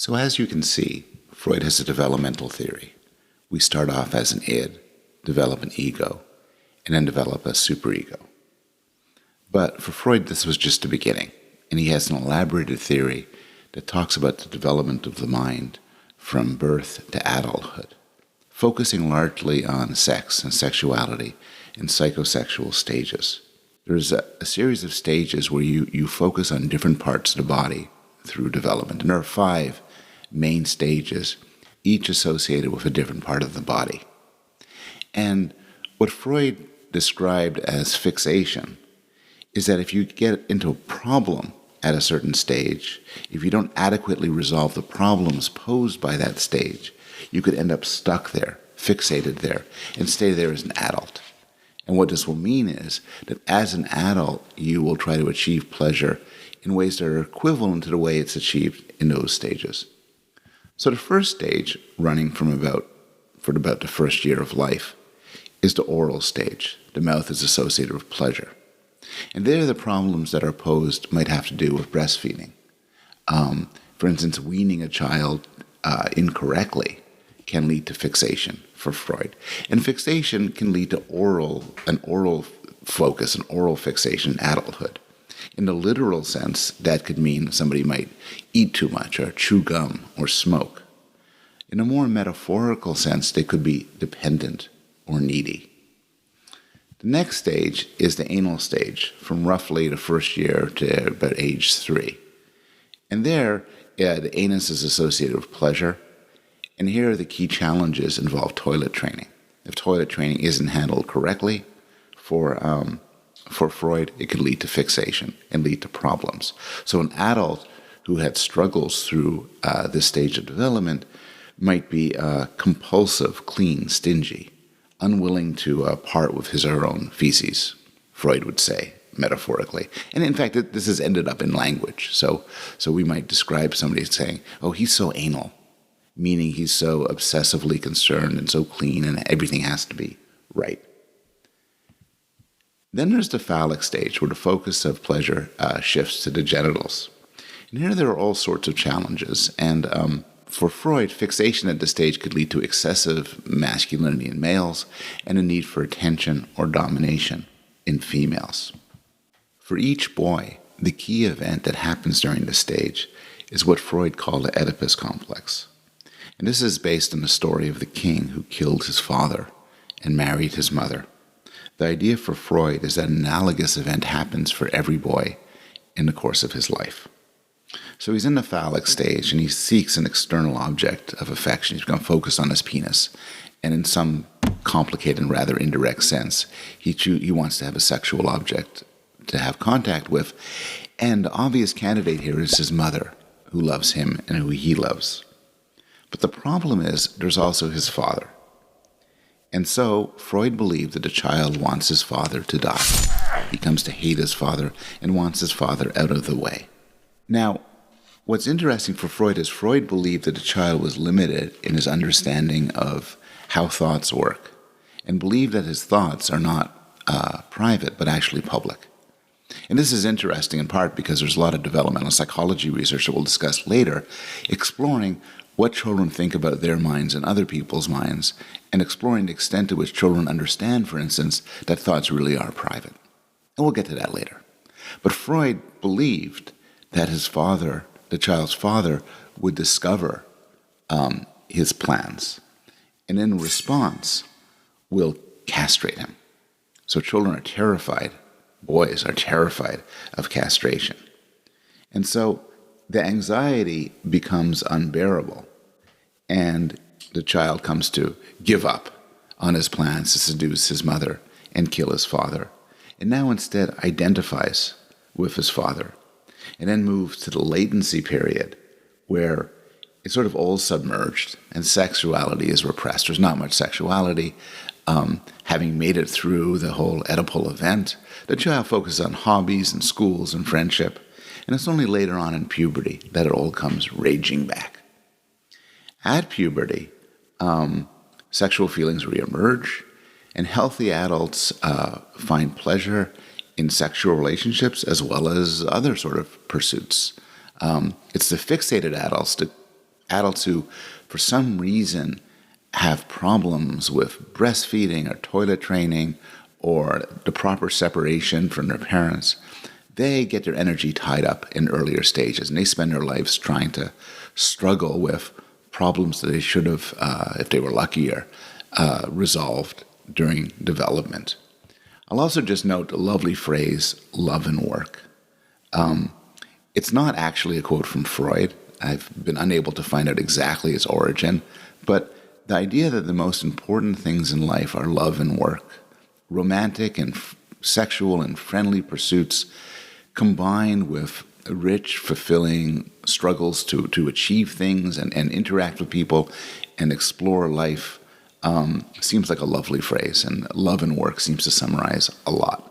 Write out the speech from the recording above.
So as you can see, Freud has a developmental theory. We start off as an id, develop an ego, and then develop a superego. But for Freud, this was just the beginning, and he has an elaborated theory that talks about the development of the mind from birth to adulthood, focusing largely on sex and sexuality in psychosexual stages. There's a series of stages where you focus on different parts of the body through development. And there are 5 main stages, each associated with a different part of the body. And what Freud described as fixation is that if you get into a problem at a certain stage, if you don't adequately resolve the problems posed by that stage, you could end up stuck there, fixated there, and stay there as an adult. And what this will mean is that as an adult, you will try to achieve pleasure in ways that are equivalent to the way it's achieved in those stages. So the first stage, running for about the first year of life, is the oral stage. The mouth is associated with pleasure. And there the problems that are posed might have to do with breastfeeding. For instance, weaning a child incorrectly can lead to fixation for Freud. And fixation can lead to an oral focus, an oral fixation in adulthood. In the literal sense, that could mean somebody might eat too much or chew gum or smoke. In a more metaphorical sense, they could be dependent or needy. The next stage is the anal stage, from roughly the first year to about age 3. And there, the anus is associated with pleasure. And here the key challenges involve toilet training. If toilet training isn't handled correctly for Freud, it could lead to fixation and lead to problems. So an adult who had struggles through this stage of development might be compulsive, clean, stingy, unwilling to part with his or her own feces, Freud would say, metaphorically. And in fact, this has ended up in language. So we might describe somebody as saying, oh, he's so anal, meaning he's so obsessively concerned and so clean and everything has to be right. Then there's the phallic stage, where the focus of pleasure shifts to the genitals. And here there are all sorts of challenges. And for Freud, fixation at this stage could lead to excessive masculinity in males and a need for attention or domination in females. For each boy, the key event that happens during this stage is what Freud called the Oedipus complex. And this is based on the story of the king who killed his father and married his mother. The idea for Freud is that an analogous event happens for every boy in the course of his life. So he's in the phallic stage, and he seeks an external object of affection. He's going to focus on his penis. And in some complicated and rather indirect sense, he wants to have a sexual object to have contact with. And the obvious candidate here is his mother, who loves him and who he loves. But the problem is there's also his father. And so Freud believed that the child wants his father to die. He comes to hate his father and wants his father out of the way. Now, what's interesting for Freud is Freud believed that the child was limited in his understanding of how thoughts work, and believed that his thoughts are not private, but actually public. And this is interesting in part because there's a lot of developmental psychology research that we'll discuss later, exploring what children think about their minds and other people's minds, and exploring the extent to which children understand, for instance, that thoughts really are private. And we'll get to that later. But Freud believed that his father, the child's father, would discover his plans, and in response will castrate him. So children are terrified, boys are terrified of castration. And so the anxiety becomes unbearable, and the child comes to give up on his plans to seduce his mother and kill his father, and now instead identifies with his father, and then moves to the latency period where it's sort of all submerged and sexuality is repressed. There's not much sexuality. Having made it through the whole Oedipal event, the child focuses on hobbies and schools and friendship, and it's only later on in puberty that it all comes raging back. At puberty, sexual feelings reemerge, and healthy adults find pleasure in sexual relationships as well as other sort of pursuits. It's the fixated adults that adults who, for some reason, have problems with breastfeeding or toilet training or the proper separation from their parents, they get their energy tied up in earlier stages, and they spend their lives trying to struggle with problems that they should have, if they were luckier, resolved during development. I'll also just note the lovely phrase, love and work. It's not actually a quote from Freud. I've been unable to find out exactly its origin, but the idea that the most important things in life are love and work, romantic and sexual and friendly pursuits, combined with rich, fulfilling struggles to achieve things and interact with people and explore life, seems like a lovely phrase, and love and work seems to summarize a lot.